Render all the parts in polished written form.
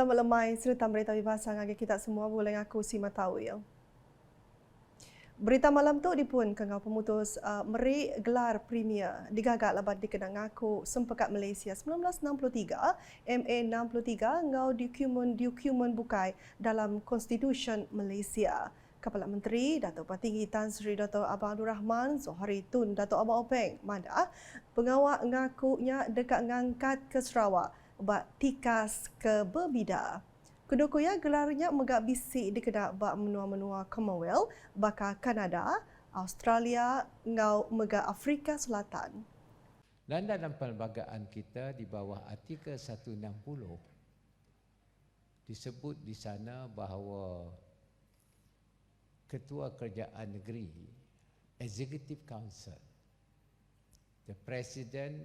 Selamat lemai serta berita bebasa ngagi kita semua boleh aku si tahu ya. Berita malam tu dipun kengau pemutus meri gelar premier digagak labat dikenang ngaku sempekat Malaysia 1963 MA 63 ngau dokumen bukai dalam Konstitusi Malaysia. Kepala Menteri Datuk Patinggi Tan Sri Dato' Abang Abdul Rahman Zohari Tun Dato' Abang Openg Mada pengawak ngakunya dekat ngangkat ke Sarawak bak tikas ke berbida. Kedukuya gelarnya megak bisik dikedak bak menua-menua Commonwealth, bakal Kanada, Australia, ngau megak Afrika Selatan. Dan dalam perlembagaan kita di bawah artikel 160 disebut di sana bahawa Ketua Kerajaan Negeri, Executive Council, the President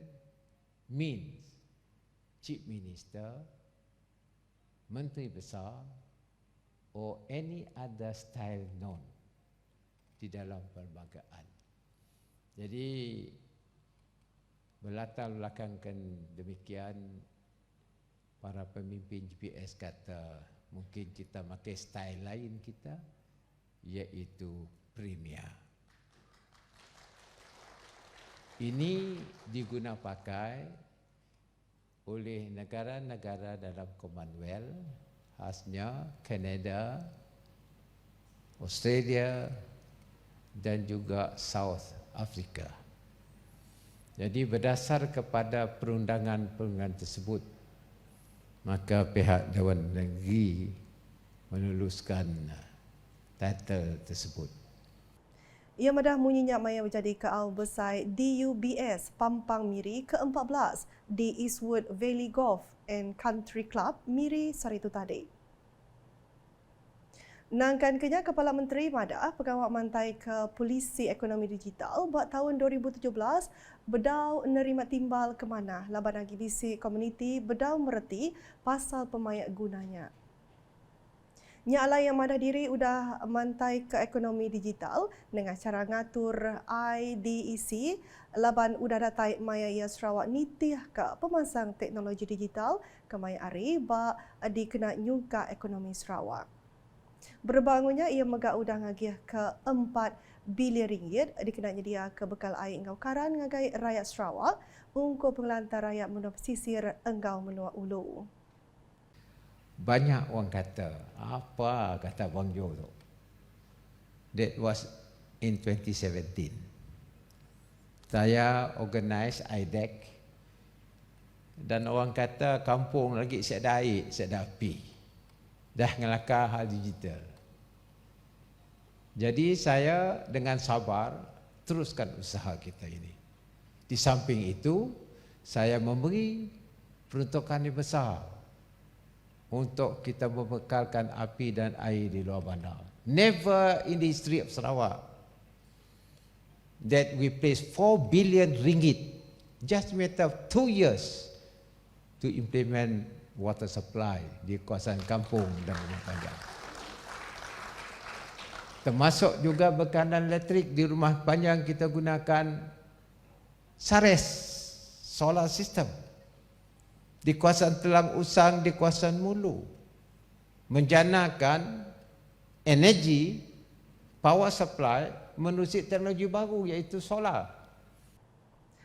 means Chief Minister, Menteri Besar or any other style known di dalam perlembagaan. Jadi berlatar belakangkan demikian, para pemimpin GPS kata mungkin kita pakai style lain kita, iaitu premier. Ini diguna pakai oleh negara-negara dalam Commonwealth, khasnya Kanada, Australia dan juga South Africa. Jadi berdasar kepada perundangan-perundangan tersebut, maka pihak Dewan Negeri menuluskan title tersebut. Ia madah munyinya maya menjadi keau besar DUBS Pampang Miri ke-14 di Eastwood Valley Golf and Country Club Miri Saritu tadi. Nangkan kenya Kepala Menteri Madah pegawai mantai ke Polisi Ekonomi Digital buat tahun 2017 bedau nerima timbal ke mana laban lagi bisi komuniti bedau mereti pasal pemayak gunanya. Nyala yang madah diri udah mantai ke ekonomi digital dengan cara ngatur IDEC laban udah datai maya ia Sarawak nitih ke pemasang teknologi digital ke maya ari ba dikena nyungka ekonomi Sarawak. Berbangunnya ia megak udah ngagih ke 4 bilion ringgit dikena nyedia ke bekal air engkau karan ngagai rakyat Sarawak untuk pengelantar rakyat menua pesisir engkau menua ulu. Banyak orang kata, apa kata Bang Jo tu? That was in 2017. Saya organize IDEC dan orang kata kampung lagi siap air, siap api. Dah ngelakar hal digital. Jadi saya dengan sabar teruskan usaha kita ini. Di samping itu, saya memberi peruntukan yang besar untuk kita membekalkan api dan air di luar bandar. Never in the history of Sarawak that we place 4 billion ringgit just matter of 2 years to implement water supply di kawasan kampung dan rumah tangga. Termasuk juga bekalan elektrik di rumah panjang kita gunakan SARES, solar system. Di kawasan Telang Usang, di kawasan Mulu, menjanakan energi power supply menerusi teknologi baru iaitu solar.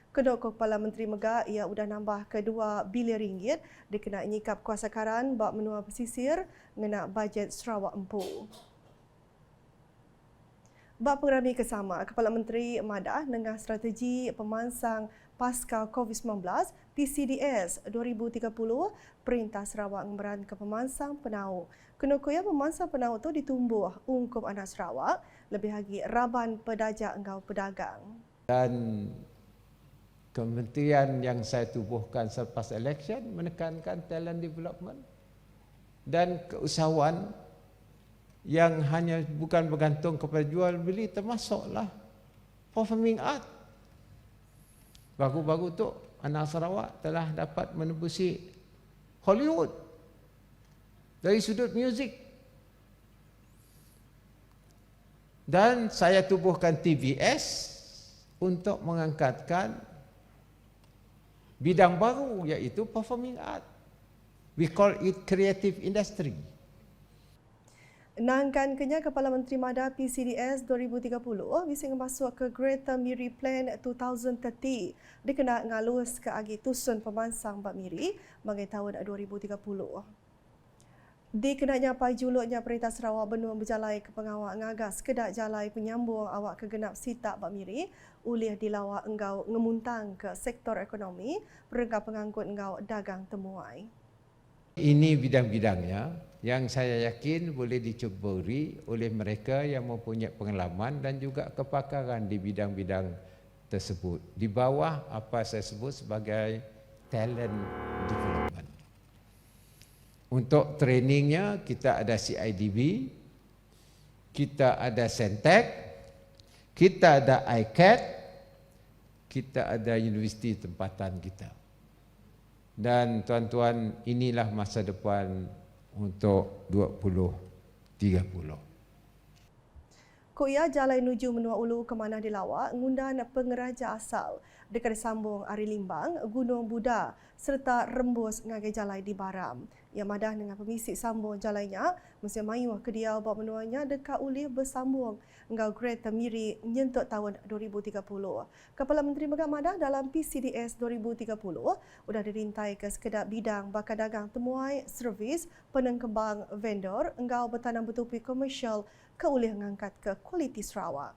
Kedua Kepala Menteri Megak ia sudah nambah ke 2 bilion ringgit dikena nyikap kuasa karan bak menua pesisir ngena bajet Sarawak Empu. Bak pengerami kesama, Kepala Menteri Madah dengan strategi pemansang pasca COVID-19 PCDS 2030 Perintah Sarawak ngemeran ke pemansang penau. Kenukuya pemansang penau tu ditumbuh ungkup anak Sarawak lebih lagi raban pedajak engkau pedagang. Dan kementerian yang saya tubuhkan selepas election menekankan talent development dan keusahawan yang hanya bukan bergantung kepada jual beli, termasuklah performing art. Baru-baru tu anak Sarawak telah dapat menembusi Hollywood dari sudut muzik. Dan saya tubuhkan TVS untuk mengangkatkan bidang baru iaitu performing art. We call it creative industry. Nangkan kenya Kepala Menteri Mada PCDS 2030 bising masuk ke Greater Miri Plan 2030 dikena ngalus ke agi tusun pemansang Bak Miri bagi tahun 2030. Dikenanya pai juluknya Perintah Sarawak Benua berjalai ke pengawal ngagas kedak jalai penyambung awak kegenap sitak Bak Miri ulih dilawak engkau ngemuntang ke sektor ekonomi perengkap pengangkut engkau dagang temuai. Ini bidang-bidangnya yang saya yakin boleh dicuburi oleh mereka yang mempunyai pengalaman dan juga kepakaran di bidang-bidang tersebut. Di bawah apa saya sebut sebagai talent development. Untuk trainingnya kita ada CIDB, kita ada Sentec, kita ada ICAT, kita ada universiti tempatan kita. Dan tuan-tuan, inilah masa depan untuk 2030. Koya jalai nuju menua ulu ke mana dilawak ngundan pengeraja asal dekat sambung Ari Limbang, Gunung Buda serta rembus ngagai jalai di Baram. Yang madah dengan pemisik sambung jalainya mesti mayuh ke dia bawa menuanya dekat ulih bersambung engkau Greater Miri nyentuk tahun 2030. Kepala Menteri Megat Madah dalam PCDS 2030 sudah dirintai ke sekedar bidang bakal dagang temuai, servis, penengkembang vendor, engkau bertanam betupi komersial ke ulih mengangkat ke kualiti Sarawak.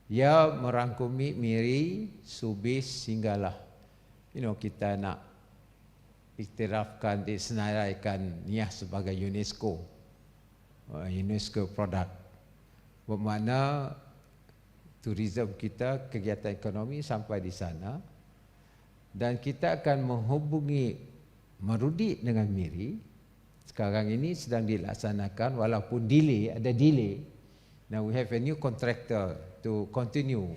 Ya merangkumi Miri, Subis hinggalah kita nak iktirafkan, disenaraikan niah sebagai UNESCO produk. Bermakna turisme kita, kegiatan ekonomi sampai di sana dan kita akan menghubungi Merudi dengan Miri. Sekarang ini sedang dilaksanakan walaupun ada delay. Now we have a new contractor to continue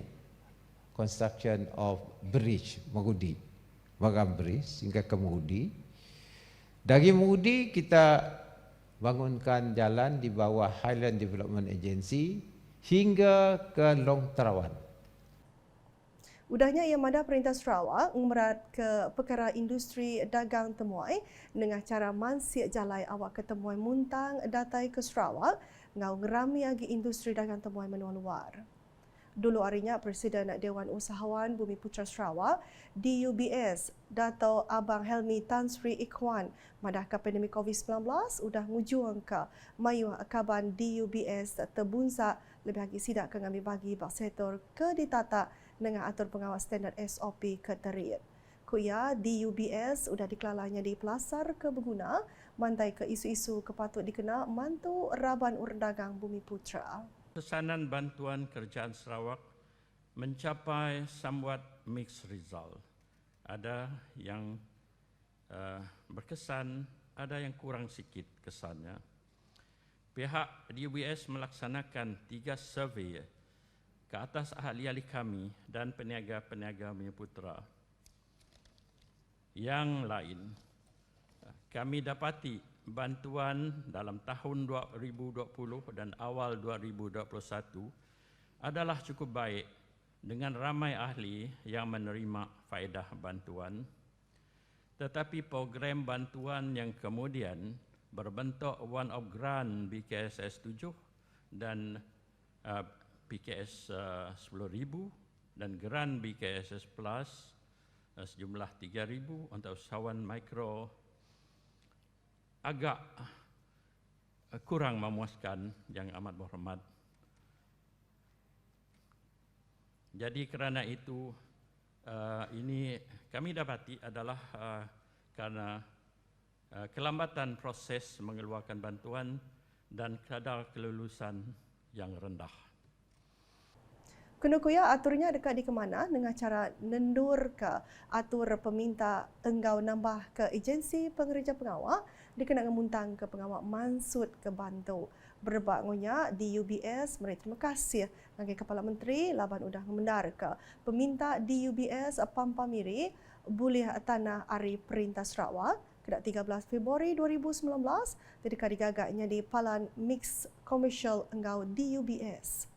construction of bridge Merudi, Baram Bridge hingga ke Merudi. Dari Merudi kita bangunkan jalan di bawah Highland Development Agency hingga ke Long Terawan. Udahnya Yang Madah Perintah Sarawak memerat ke perkara industri dagang temuai dengan cara mansik jalai awak ke temuai muntang datai ke Sarawak ngau ngerami agi industri dagang temuai menua luar. Dulu harinya Presiden Dewan Usahawan Bumi Putra Sarawak DUBS Dato' Abang Helmi Tan Sri Ikhwan madah ke pandemik COVID-19 udah ngujung ke mayu akaban DUBS terbunsak lebih lagi sidak ke ngambil bagi bak sektor ke ditata dengan atur pengawas standard SOP ke terit. Kuya DUBS sudah dikelalanya di Pelasar ke Berguna mantai ke isu-isu kepatut dikenal mantu Raban Urang Dagang Bumi Putra. Pesanan bantuan kerjaan Sarawak mencapai somewhat mixed result. Ada yang berkesan, ada yang kurang sikit kesannya. Pihak DUBS melaksanakan 3 survey ke atas ahli-ahli kami dan peniaga-peniaga Bumi Putra. Yang lain, kami dapati bantuan dalam tahun 2020 dan awal 2021 adalah cukup baik dengan ramai ahli yang menerima faedah bantuan. Tetapi program bantuan yang kemudian berbentuk one-off grant BKSS 7 dan PKS 10,000 dan grant BKSS Plus sejumlah 3,000 untuk usahawan mikro agak kurang memuaskan yang amat berhormat. Jadi kerana itu ini kami dapati adalah karena kelambatan proses mengeluarkan bantuan dan kadar kelulusan yang rendah. Kena kuya aturnya dekat di kemana dengan cara nendur ke atur peminta enggau nambah ke agensi pengerja pengawal dikena ngemuntang ke pengawal mansud ke bantu. Berbaknya di UBS meri terima kasih bagi Kepala Menteri laban udah ngemendar ke peminta di UBS Pampamiri boleh tanah Ari Perintah Sarawak kedak 13 Februari 2019 ketika digagaknya di Palan Mix Commercial enggau di UBS.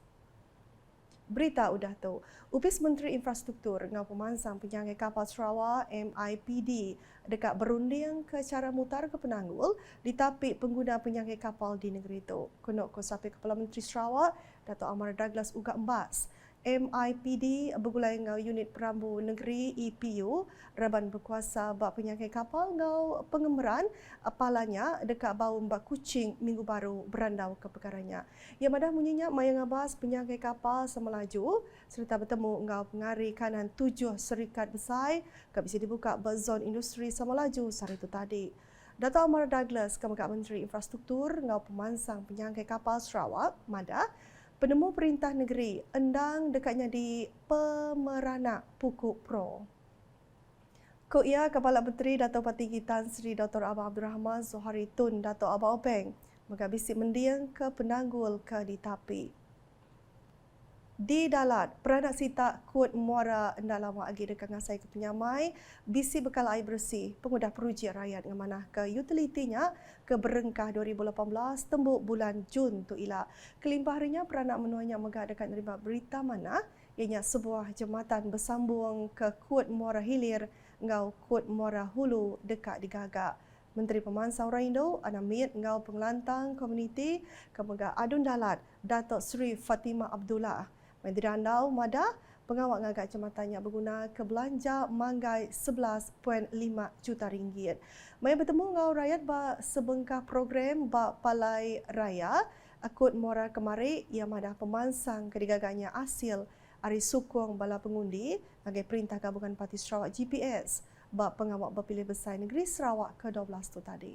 Berita udah tu. Upis Menteri Infrastruktur ngau pemansang penyanggai kapal Sarawak MIPD dekat berunding ke cara mutar ke Penanggul ditapik pengguna penyanggai kapal di negeri itu. Konok Kosapi Kepala Menteri Sarawak, Dato' Amar Douglas Uga Embas. MIPD bergulai ngau unit perambu negeri EPU raban berkuasa bak penyangkai kapal ngau pengemeran apalanya dekat bau Mbak Kuching minggu baru berandau ke perkaranya. Ia madah menyenyak maya ngabas penyangkai kapal semelaju serta bertemu ngau pengari kanan 7 serikat besar ke bisa dibuka berzon industri semelaju sehari itu tadi. Dato' Amar Douglas, Kementerian Menteri Infrastruktur ngau pemansang penyangkai kapal Sarawak, Madah, penemu perintah negeri endang dekatnya di Pemeranak Pukuk Pro. Ia Kepala Menteri Dato' Patiki Tan Sri Dr. Abang Abdul Rahman Zohari Tun Dato' Abang Openg menghabisi mendiang ke Penanggul ke Ditapi. Di Dalat, peranak sita Kut Muara Endalama agi dekat ngasai ke penyamai, bisi bekal air bersih, pengudah peruji rakyat ngamanah ke utilitinya ke Berengkah 2018 tembuk bulan Jun tu ila. Kelimpah harinya peranak menuanya megah dekat menerima berita mana, ianya sebuah jambatan bersambung ke Kut Muara Hilir ngau Kut Muara Hulu dekat digagak. Menteri Pemansang Orang Indo, Anamit ngau pengelantang komuniti kemegah Adun Dalat, Datuk Seri Fatimah Abdullah. Menteri Andau Madah pengawak ngagak jamatannya berguna ke belanja manggai 11.5 juta ringgit. Mai bertemu ngau rakyat ba sebengkah program ba Palai Raya Akut Muara Kemari ia madah pemansang kedigaganya asil Ari Sukong bala pengundi ngagai perintah gabungan Parti Sarawak GPS ba pengawak berpilih besar negeri Sarawak ke-12 tu tadi.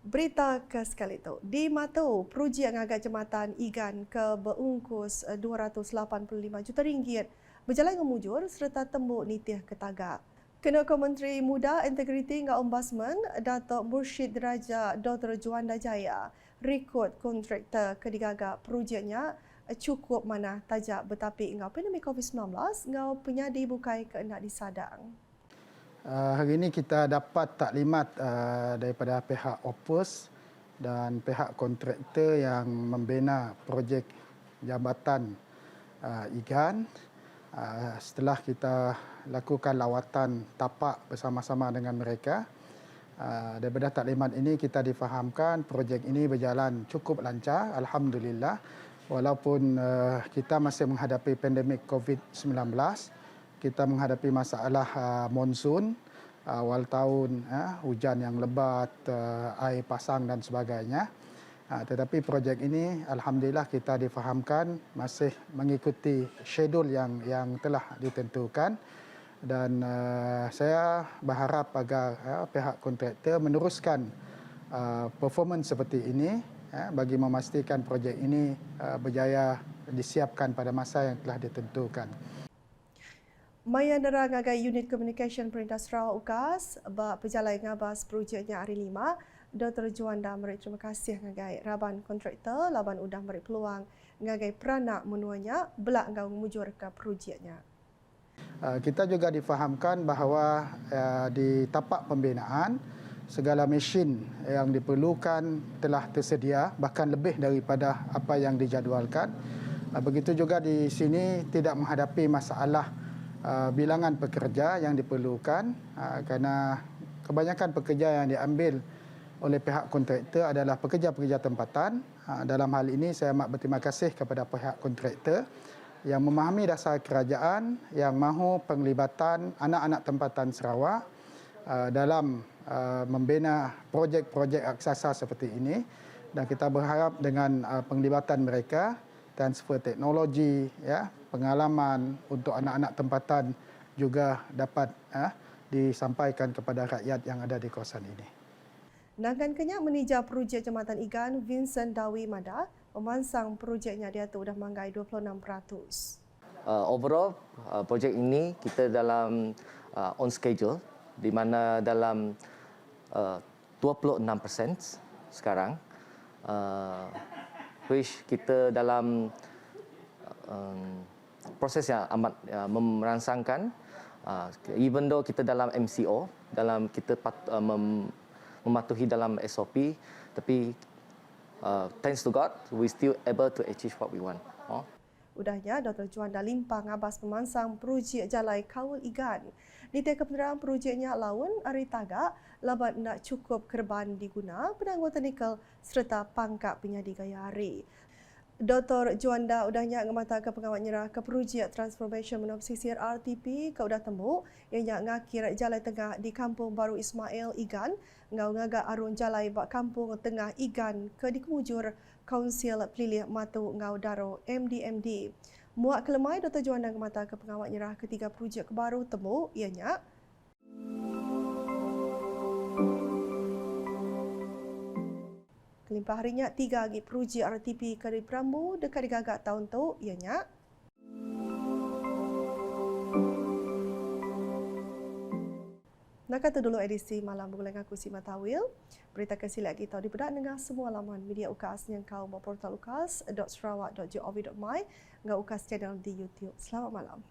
Berita ke sekali itu. Di Matau, peruji yang agak jambatan Igan ke berungkus 285 juta ringgit berjalan ngemujur serta tembuk nitih ke tagak. Kena Menteri Muda, Integriti dan Ombudsman Datuk Mursyid Deraja Dr. Juanda Jaya rekod kontraktor ke digagak perujiannya cukup mana tajak bertapik ngau pandemik COVID-19 ngau penyadi bukai ke endak disadang. Hari ini kita dapat taklimat daripada pihak Opus dan pihak kontraktor yang membina projek jambatan Igan. Setelah kita lakukan lawatan tapak bersama-sama dengan mereka, daripada taklimat ini kita difahamkan projek ini berjalan cukup lancar, alhamdulillah. Walaupun kita masih menghadapi pandemik COVID-19, kita menghadapi masalah monsun, awal tahun, hujan yang lebat, air pasang dan sebagainya. Tetapi projek ini alhamdulillah kita difahamkan masih mengikuti schedule yang telah ditentukan dan saya berharap agar pihak kontraktor meneruskan performance seperti ini bagi memastikan projek ini berjaya disiapkan pada masa yang telah ditentukan. Maya nerang ngagai unit communication Perintah Sarawak UKAS ba pejalai ngabas perujiannya hari 5, Dr. Juanda meri terima kasih ngagai raban kontraktor laban udah meri peluang ngagai peranak menuanya belak ngau mujur ke perujiannya. Kita juga difahamkan bahawa di tapak pembinaan segala mesin yang diperlukan telah tersedia bahkan lebih daripada apa yang dijadualkan. Begitu juga di sini tidak menghadapi masalah bilangan pekerja yang diperlukan kerana kebanyakan pekerja yang diambil oleh pihak kontraktor adalah pekerja-pekerja tempatan. Dalam hal ini saya amat berterima kasih kepada pihak kontraktor yang memahami dasar kerajaan yang mahu penglibatan anak-anak tempatan Sarawak dalam membina projek-projek aksasa seperti ini dan kita berharap dengan penglibatan mereka transfer teknologi, pengalaman untuk anak-anak tempatan juga dapat disampaikan kepada rakyat yang ada di kawasan ini. Nagan kenyak menija projek jambatan Igan Vincent Dawi Madah, pemansang projeknya dia tu dah manggai 26%. Overall, projek ini kita dalam on schedule di mana dalam 26% sekarang. Which kita dalam proses yang amat merangsangkan, even though kita dalam MCO, dalam kita mematuhi dalam SOP, tapi thanks to God, we still able to achieve what we want. Udahnya, Dr. Juanda limpah ngabas pemansang projek jalai kawal igan. Di kependeraan projeknya lawan hari tagak, laban nak cukup kerban diguna penangguhan nikel serta pangkat penyadi gaya hari. Dr. Juanda udahnya ngemata ke pengawat nyerah ke projek Transformation Menop CCR RTP ke udah tembuk yang ngakir jalai tengah di Kampung Baru Ismail Igan ngau ngagak arun jalai bak Kampung Tengah Igan ke dikemujur Kaunsil Pelilih Matu Ngau Daro MDMD. Muak kelemai Dr. Juanda ngemata ke pengawat nyerah ketiga projek baru tembuk ianya kelimpah harinya 3 lagi projek RTP ke Perambu dekat digagak tahun tu ianya nak kata dulu edisi malam bergulai aku si Matawil. Berita kasih lagi tahu di pedak dengan semua laman media UKAS yang kau mau portal ukas.sarawak.gov.my dengan UKAS channel di YouTube. Selamat malam.